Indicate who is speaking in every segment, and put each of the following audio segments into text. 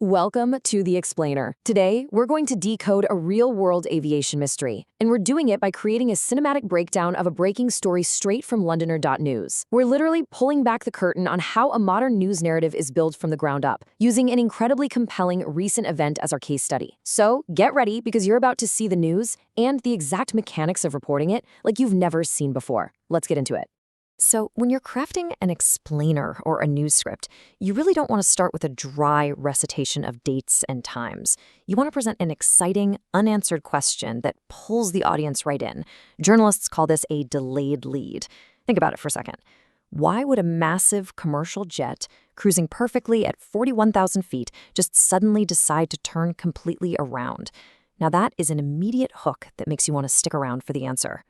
Speaker 1: Welcome to The Explainer. Today, we're going to decode a real-world aviation mystery, and we're doing it by creating a cinematic breakdown of a breaking story straight from Londoner.news. We're literally pulling back the curtain on how a modern news narrative is built from the ground up, using an incredibly compelling recent event as our case study. So, get ready because you're about to see the news and the exact mechanics of reporting it like you've never seen before. Let's get into it. So, when you're crafting an explainer or a news script, you really don't want to start with a dry recitation of dates and times. You want to present an exciting, unanswered question that pulls the audience right in. Journalists call this a delayed lead. Think about it for a second. Why would a massive commercial jet cruising perfectly at 41,000 feet just suddenly decide to turn completely around? Now, that is an immediate hook that makes you want to stick around for the answer.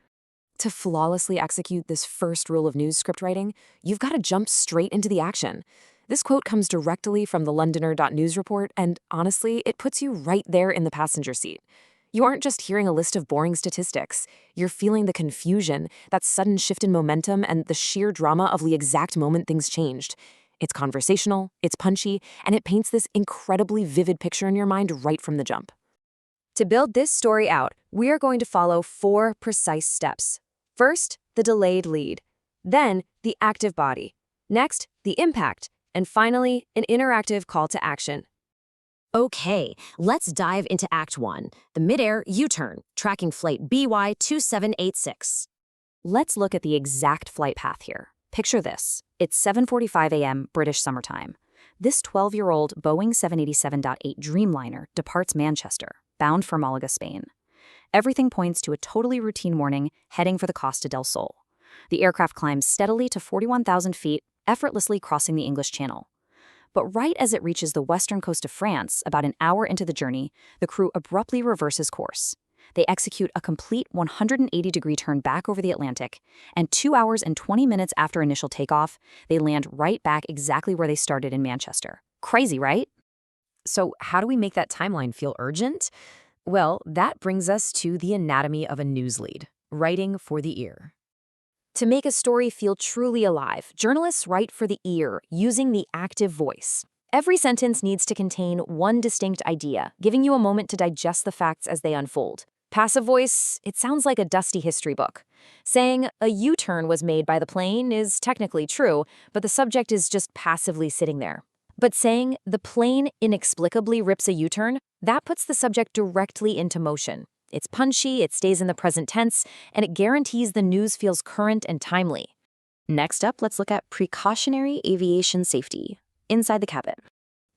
Speaker 1: To flawlessly execute this first rule of news script writing, you've got to jump straight into the action. This quote comes directly from the Londoner.news report, and honestly, it puts you right there in the passenger seat. You aren't just hearing a list of boring statistics. You're feeling the confusion, that sudden shift in momentum, and the sheer drama of the exact moment things changed. It's conversational, it's punchy, and it paints this incredibly vivid picture in your mind right from the jump. To build this story out, we are going to follow 4 precise steps. First, the delayed lead. Then, the active body. Next, the impact. And finally, an interactive call to action.
Speaker 2: Okay, let's dive into Act 1, the midair U-turn, tracking flight BY2786.
Speaker 1: Let's look at the exact flight path here. Picture this. It's 7:45 a.m. British summertime. This 12-year-old Boeing 787.8 Dreamliner departs Manchester, bound for Malaga, Spain. Everything points to a totally routine morning heading for the Costa del Sol. The aircraft climbs steadily to 41,000 feet, effortlessly crossing the English Channel. But right as it reaches the western coast of France, about an hour into the journey, the crew abruptly reverses course. They execute a complete 180-degree turn back over the Atlantic, and 2 hours and 20 minutes after initial takeoff, they land right back exactly where they started in Manchester. Crazy, right? So how do we make that timeline feel urgent? Well, that brings us to the anatomy of a news lead, writing for the ear. To make a story feel truly alive, journalists write for the ear using the active voice. Every sentence needs to contain one distinct idea, giving you a moment to digest the facts as they unfold. Passive voice, it sounds like a dusty history book. Saying a U-turn was made by the plane is technically true, but the subject is just passively sitting there. But saying the plane inexplicably rips a U-turn, that puts the subject directly into motion. It's punchy, it stays in the present tense, and it guarantees the news feels current and timely. Next up, let's look at precautionary aviation safety inside the cabin.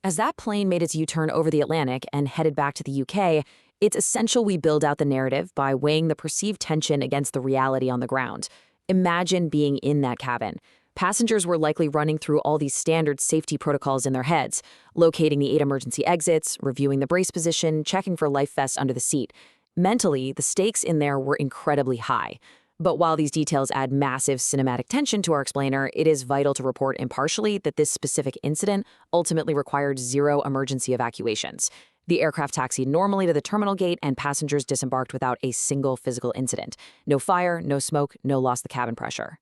Speaker 1: As that plane made its U-turn over the Atlantic and headed back to the UK, it's essential we build out the narrative by weighing the perceived tension against the reality on the ground. Imagine being in that cabin. Passengers were likely running through all these standard safety protocols in their heads, locating the 8 emergency exits, reviewing the brace position, checking for life vests under the seat. Mentally, the stakes in there were incredibly high. But while these details add massive cinematic tension to our explainer, it is vital to report impartially that this specific incident ultimately required 0 emergency evacuations. The aircraft taxied normally to the terminal gate, and passengers disembarked without a single physical incident. No fire, no smoke, no loss of cabin pressure.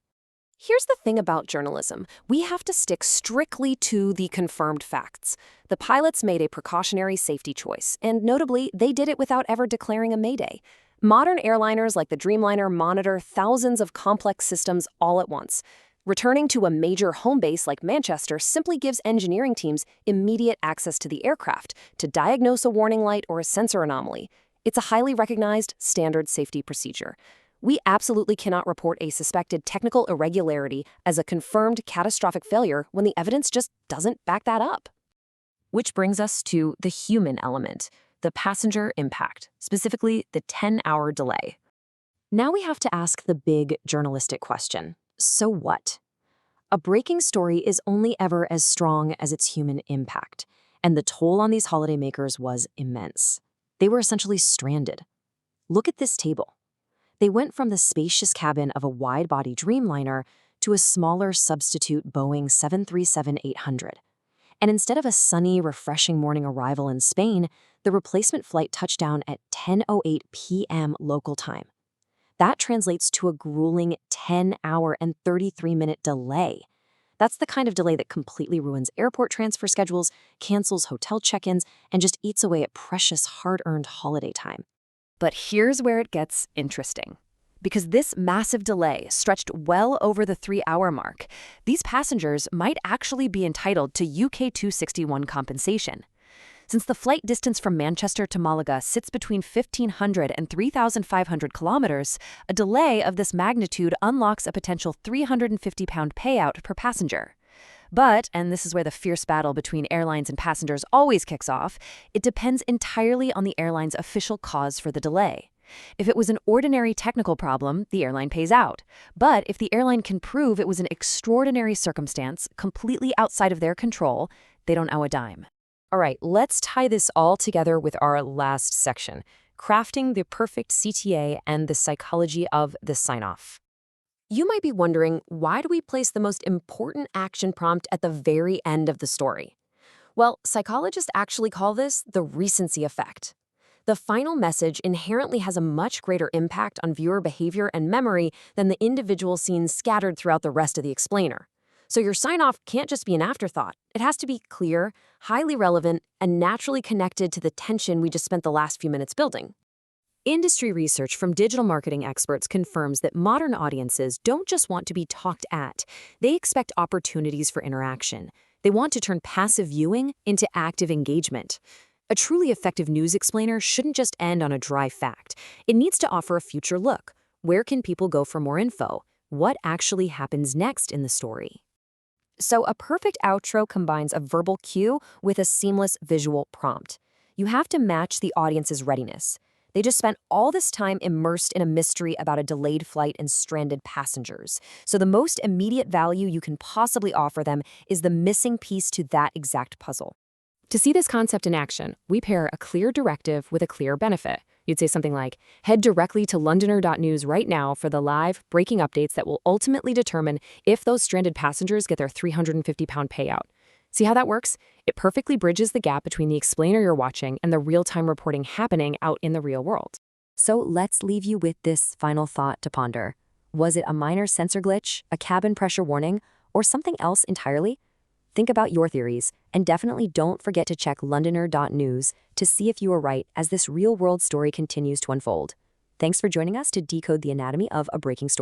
Speaker 1: Here's the thing about journalism. We have to stick strictly to the confirmed facts. The pilots made a precautionary safety choice, and notably, they did it without ever declaring a mayday. Modern airliners like the Dreamliner monitor thousands of complex systems all at once. Returning to a major home base like Manchester simply gives engineering teams immediate access to the aircraft to diagnose a warning light or a sensor anomaly. It's a highly recognized standard safety procedure. We absolutely cannot report a suspected technical irregularity as a confirmed catastrophic failure when the evidence just doesn't back that up. Which brings us to the human element, the passenger impact, specifically the 10-hour delay. Now we have to ask the big journalistic question. So what? A breaking story is only ever as strong as its human impact, and the toll on these holidaymakers was immense. They were essentially stranded. Look at this table. They went from the spacious cabin of a wide-body Dreamliner to a smaller substitute Boeing 737-800. And instead of a sunny, refreshing morning arrival in Spain, the replacement flight touched down at 10:08 p.m. local time. That translates to a grueling 10-hour and 33-minute delay. That's the kind of delay that completely ruins airport transfer schedules, cancels hotel check-ins, and just eats away at precious hard-earned holiday time. But here's where it gets interesting. Because this massive delay stretched well over the 3-hour mark, these passengers might actually be entitled to UK 261 compensation. Since the flight distance from Manchester to Málaga sits between 1,500 and 3,500 kilometers, a delay of this magnitude unlocks a potential £350 payout per passenger. But, and this is where the fierce battle between airlines and passengers always kicks off, it depends entirely on the airline's official cause for the delay. If it was an ordinary technical problem, the airline pays out. But if the airline can prove it was an extraordinary circumstance completely outside of their control, they don't owe a dime. All right, let's tie this all together with our last section, crafting the perfect CTA and the psychology of the sign-off. You might be wondering, why do we place the most important action prompt at the very end of the story? Well, psychologists actually call this the recency effect. The final message inherently has a much greater impact on viewer behavior and memory than the individual scenes scattered throughout the rest of the explainer. So your sign-off can't just be an afterthought. It has to be clear, highly relevant, and naturally connected to the tension we just spent the last few minutes building. Industry research from digital marketing experts confirms that modern audiences don't just want to be talked at, they expect opportunities for interaction. They want to turn passive viewing into active engagement. A truly effective news explainer shouldn't just end on a dry fact. It needs to offer a future look. Where can people go for more info? What actually happens next in the story? So a perfect outro combines a verbal cue with a seamless visual prompt. You have to match the audience's readiness. They just spent all this time immersed in a mystery about a delayed flight and stranded passengers. So the most immediate value you can possibly offer them is the missing piece to that exact puzzle. To see this concept in action, we pair a clear directive with a clear benefit. You'd say something like, head directly to londoner.news right now for the live, breaking updates that will ultimately determine if those stranded passengers get their £350 payout. See how that works? It perfectly bridges the gap between the explainer you're watching and the real-time reporting happening out in the real world. So let's leave you with this final thought to ponder. Was it a minor sensor glitch, a cabin pressure warning, or something else entirely? Think about your theories, and definitely don't forget to check londoner.news to see if you are right as this real-world story continues to unfold. Thanks for joining us to decode the anatomy of a breaking story.